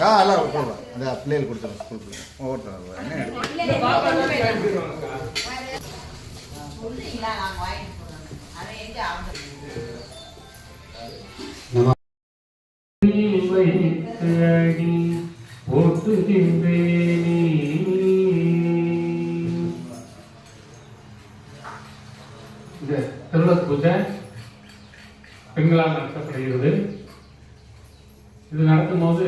எல்லாம் கொடுக்கலாம். அந்த பிள்ளைகள் கொடுத்துருவோம் ஸ்கூல் பிள்ளை இந்த திருவள்ளுவர் பூஜை பெண்களால் நடத்தப்படுகிறது. இது நடத்தும் போது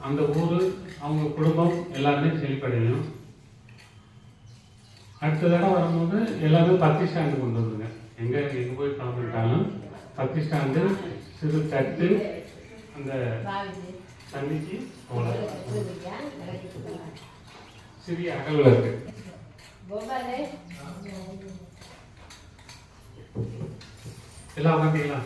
அந்த ஊர் அவங்க குடும்பம் எல்லாருமே செழிப்படையும். அடுத்த தடவை வரும்போது எல்லாமே 10 ஸ்டாண்டு கொண்டு வருங்க. எங்கே போய் கலந்துட்டாலும் 10 ஸ்டாண்டு சிறு தட்டு அந்த தண்ணிக்கு சிறிய அகல் இருக்கு. எல்லாம் பார்த்தீங்களா?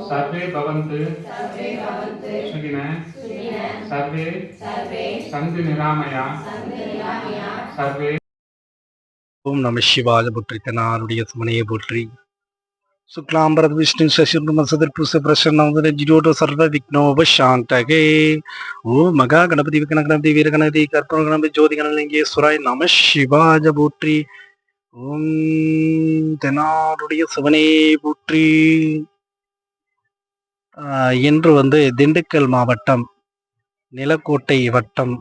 सर्वे भवन्तु सुखिनः सर्वे सन्तु निरामयाः सर्वे. ஓம் நம சிவாய போற்றி. தென்னாருடைய சுமனையை போற்றி. சுக்லாம்பரத் விஷ்ணு சசிர்மசதிர்புச பிரசன்னோதரஜிரோட சர்வ விக்னோபசாந்தகே. ஓம் மகா கணபதி விக்ன கணபதி வீர கணபதி கற்பன கணபதி ஜோதி கணலிங்கேஸ்வராய் நம சிவாய போற்றி. ஓம் தென்னாருடைய சிவனையை போற்றி. இன்று திண்டுக்கல் மாவட்டம் நிலக்கோட்டை வட்டம்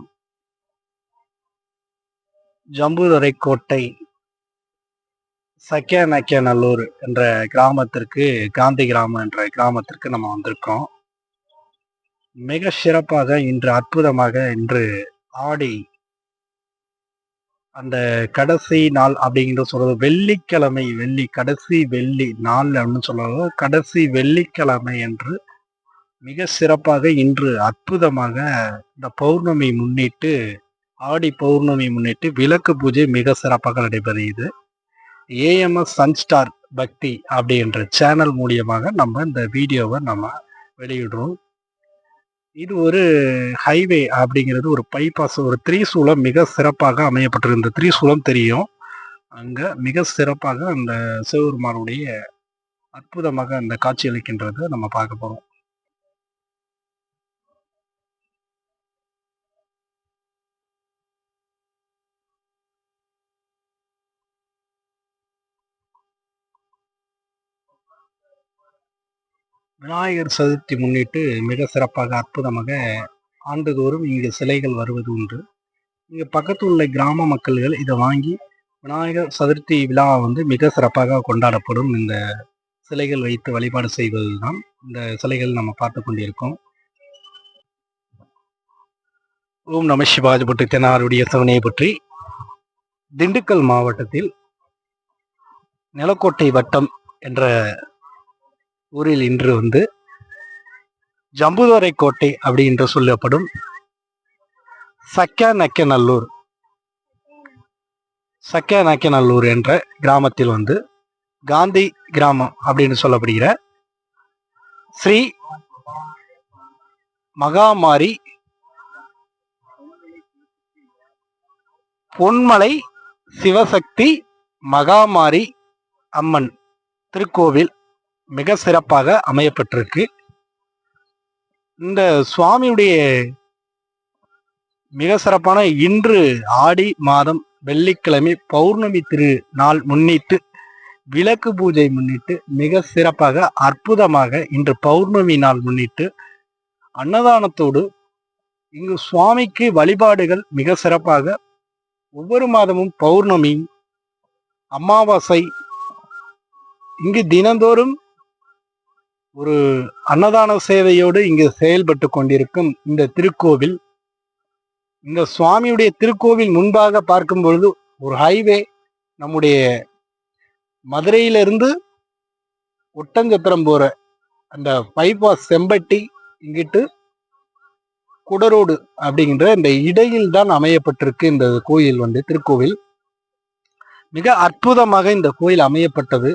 ஜம்புதுரைக்கோட்டை சக்கியாநக்கியநல்லூர் என்ற கிராமத்திற்கு, காந்தி கிராமம் என்ற கிராமத்திற்கு நம்ம வந்திருக்கோம். மிக சிறப்பாக இன்று அற்புதமாக இன்று ஆடி அந்த கடைசி நாள் அப்படிங்கிற சொல்றது வெள்ளிக்கிழமை, கடைசி வெள்ளி நாள் அப்படின்னு சொல்றது கடைசி வெள்ளிக்கிழமை என்று மிக சிறப்பாக இன்று அற்புதமாக இந்த பௌர்ணமி முன்னிட்டு, ஆடி பௌர்ணமி முன்னிட்டு விளக்கு பூஜை மிக சிறப்பாக நடைபெறுகிறது. ஏஎம்எஸ் சன்ஸ்டார் பக்தி அப்படின்ற சேனல் மூலியமாக நம்ம இந்த வீடியோவை நம்ம வெளியிடுறோம். இது ஒரு ஹைவே அப்படிங்கிறது, ஒரு பைபாஸ், ஒரு திரிசூலம் மிக சிறப்பாக அமையப்பட்டிருக்கு. இந்த திரிசூலம் தெரியும் அங்க மிக சிறப்பாக அந்த சிவபெருமானுடைய அற்புதமாக அந்த காட்சி அளிக்கின்றதை நம்ம பார்க்க போறோம். விநாயகர் சதுர்த்தி முன்னிட்டு மிக சிறப்பாக அற்புதமாக ஆண்டுதோறும் இங்கு சிலைகள் வருவது உண்டு. இங்கே பக்கத்து உள்ள கிராம மக்கள்கள் இதை வாங்கி விநாயகர் சதுர்த்தி விழா மிக சிறப்பாக கொண்டாடப்படும். இந்த சிலைகள் வைத்து வழிபாடு செய்வது தான் இந்த சிலைகள் நம்ம பார்த்து கொண்டிருக்கோம். ஓம் நம சிவாய போற்றி. தென்னாருடைய சிவனையை பற்றி திண்டுக்கல் மாவட்டத்தில் நிலக்கோட்டை வட்டம் என்ற ஊரில் இன்று ஜம்புதுரை கோட்டை அப்படி என்று சொல்லப்படும் சக்கியாநக்கியநல்லூர் என்ற கிராமத்தில் காந்தி கிராமம் அப்படின்னு சொல்லப்படுகிற ஸ்ரீ மகாமாரி பொன்மலை சிவசக்தி மகாமாரி அம்மன் திருக்கோவில் மிக சிறப்பாக அமையப்பட்டிருக்கு. இந்த சுவாமியுடைய மிக சிறப்பான இன்று ஆடி மாதம் வெள்ளிக்கிழமை பௌர்ணமி திரு நாள் முன்னிட்டு, விளக்கு பூஜை முன்னிட்டு மிக சிறப்பாக அற்புதமாக இன்று பௌர்ணமி நாள் முன்னிட்டு அன்னதானத்தோடு இங்கு சுவாமிக்கு வழிபாடுகள் மிக சிறப்பாக ஒவ்வொரு மாதமும் பௌர்ணமி, அமாவாசை இங்கு தினந்தோறும் ஒரு அன்னதான சேவையோடு இங்கு செயல்பட்டு கொண்டிருக்கும் இந்த திருக்கோவில். இந்த சுவாமியுடைய திருக்கோவில் முன்பாக பார்க்கும் பொழுது ஒரு ஹைவே, நம்முடைய மதுரையிலிருந்து ஒட்டஞ்சத்திரம் போற அந்த பைபாஸ் செம்பட்டி இங்கிட்டு குடரோடு அப்படிங்கிற இந்த இடையில் தான் அமையப்பட்டிருக்கு இந்த கோயில் திருக்கோவில். மிக அற்புதமாக இந்த கோயில் அமையப்பட்டது.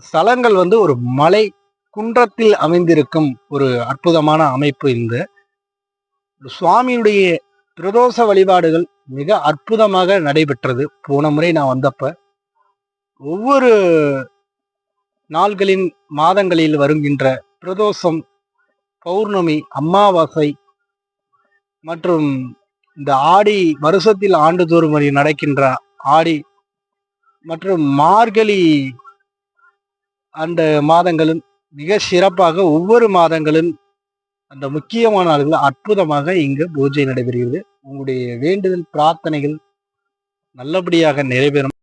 ஸ்தலங்கள் ஒரு மலை குன்றத்தில் அமைந்திருக்கும் ஒரு அற்புதமான அமைப்பு. இந்த சுவாமியுடைய பிரதோஷ வழிபாடுகள் மிக அற்புதமாக நடைபெற்றது. போன முறை நான் வந்தப்ப ஒவ்வொரு நாள்களின் மாதங்களில் வருகின்ற பிரதோஷம், பௌர்ணமி, அமாவாசை மற்றும் இந்த ஆடி வருஷத்தில் ஆண்டுதோறும் நடக்கின்ற ஆடி மற்றும் மார்கழி அந்த மாதங்களும் மிக சிறப்பாக ஒவ்வொரு மாதங்களும் அந்த முக்கியமான நாள்கள் அற்புதமாக இங்கு பூஜை நடைபெறுகிறது. உங்களுடைய வேண்டுதல் பிரார்த்தனைகள் நல்லபடியாக நிறைவேறும்.